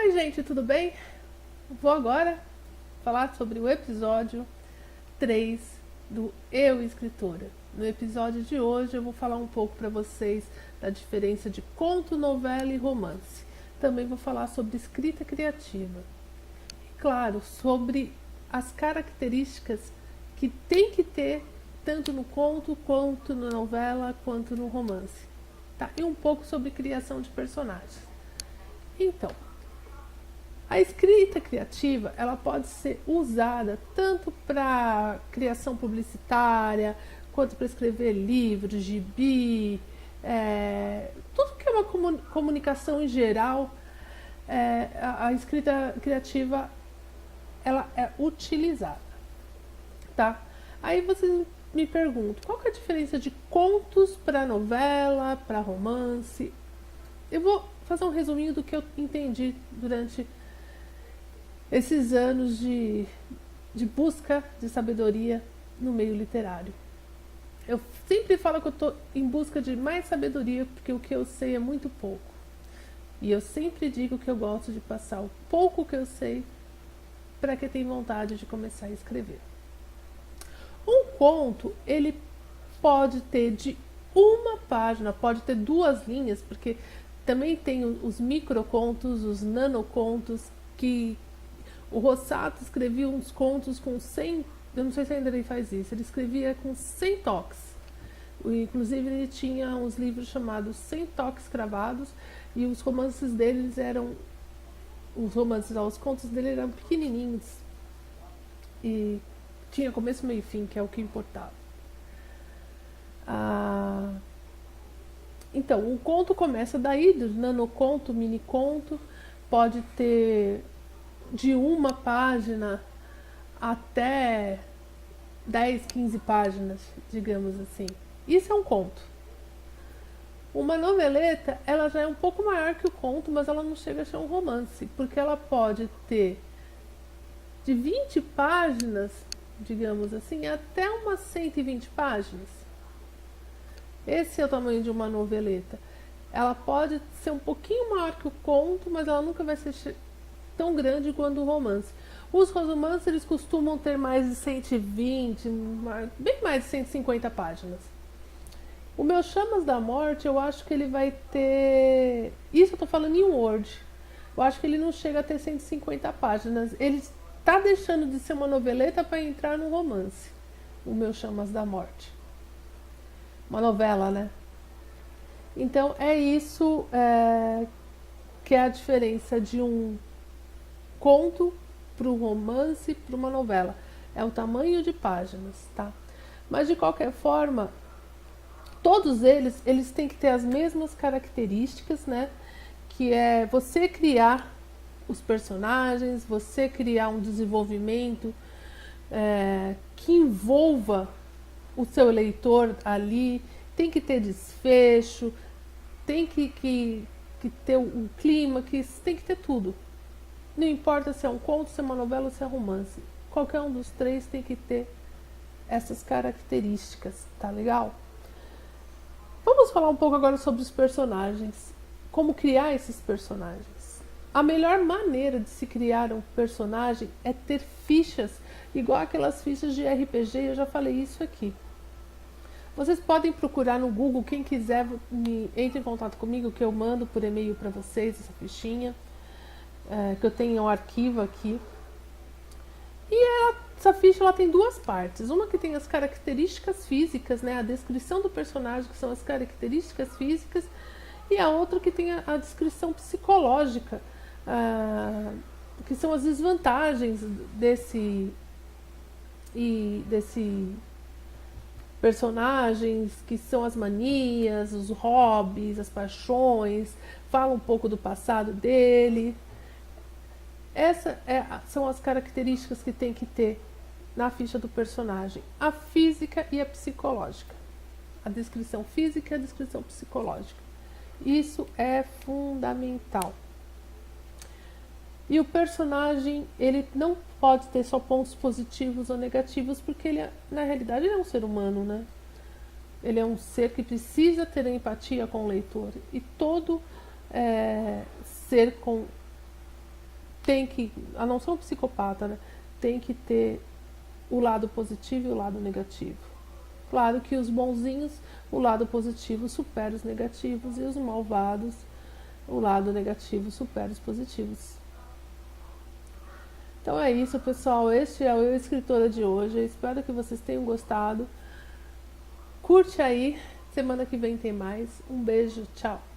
Oi, gente, tudo bem? Vou agora falar sobre o episódio 3 do Eu Escritora. No episódio de hoje eu vou falar um pouco para vocês da diferença de conto, novela e romance. Também vou falar sobre escrita criativa. E, claro, sobre as características que tem que ter tanto no conto, quanto na novela, quanto no romance. Tá? E um pouco sobre criação de personagens. Então, a escrita criativa, ela pode ser usada tanto para criação publicitária, quanto para escrever livros, gibi, tudo que é uma comunicação em geral, a escrita criativa, ela é utilizada, tá? Aí vocês me perguntam, qual que é a diferença de contos para novela, para romance? Eu vou fazer um resuminho do que eu entendi durante esses anos de busca de sabedoria no meio literário. Eu sempre falo que eu estou em busca de mais sabedoria, porque o que eu sei é muito pouco. E eu sempre digo que eu gosto de passar o pouco que eu sei para quem tem vontade de começar a escrever. Um conto, ele pode ter de uma página, pode ter 2 linhas, porque também tem os microcontos, os nanocontos, que o Rossato escrevia uns contos com 100, eu não sei se ainda ele faz isso, ele escrevia com 100 toques. Inclusive ele tinha uns livros chamados 100 toques cravados, e os romances deles eram, os contos dele eram pequenininhos e tinha começo, meio e fim, que é o que importava. Então, o conto começa daí, do nanoconto, miniconto, pode ter de uma página até 10, 15 páginas, digamos assim. Isso é um conto. Uma noveleta, ela já é um pouco maior que o conto, mas ela não chega a ser um romance, porque ela pode ter de 20 páginas, digamos assim, até umas 120 páginas. Esse é o tamanho de uma noveleta. Ela pode ser um pouquinho maior que o conto, mas ela nunca vai ser tão grande quanto o romance. Os romances, eles costumam ter mais de 120, bem mais de 150 páginas. O meu Chamas da Morte, eu acho que ele vai ter... Isso eu tô falando em Word. Eu acho que ele não chega a ter 150 páginas. Ele está deixando de ser uma noveleta para entrar no romance. O meu Chamas da Morte. Uma novela, né? Então, é isso que é a diferença de um conto para um romance, para uma novela. É o tamanho de páginas, tá? Mas, de qualquer forma, todos eles têm que ter as mesmas características, né? Que é você criar os personagens, você criar um desenvolvimento que envolva o seu leitor ali, tem que ter desfecho, tem que ter um clima, tem que ter tudo. Não importa se é um conto, se é uma novela ou se é romance. Qualquer um dos 3 tem que ter essas características, tá legal? Vamos falar um pouco agora sobre os personagens. Como criar esses personagens. A melhor maneira de se criar um personagem é ter fichas, igual aquelas fichas de RPG, eu já falei isso aqui. Vocês podem procurar no Google, quem quiser, entre em contato comigo, que eu mando por e-mail para vocês essa fichinha, que eu tenho um arquivo aqui. E essa ficha ela tem 2 partes. Uma que tem as características físicas, né, a descrição do personagem, que são as características físicas, e a outra que tem a descrição psicológica, que são as desvantagens desse personagens, que são as manias, os hobbies, as paixões, fala um pouco do passado dele. Essas são as características que tem que ter na ficha do personagem, a física e a psicológica. A descrição física e a descrição psicológica. Isso é fundamental. E o personagem, ele não pode ter só pontos positivos ou negativos, porque ele, na realidade, ele é um ser humano, né? Ele é um ser que precisa ter empatia com o leitor. E todo ser com tem que, a não ser um psicopata, né? Tem que ter o lado positivo e o lado negativo. Claro que os bonzinhos, o lado positivo supera os negativos, e os malvados, o lado negativo supera os positivos. Então é isso, pessoal. Este é o Escritora de hoje. Eu espero que vocês tenham gostado. Curte aí. Semana que vem tem mais. Um beijo. Tchau.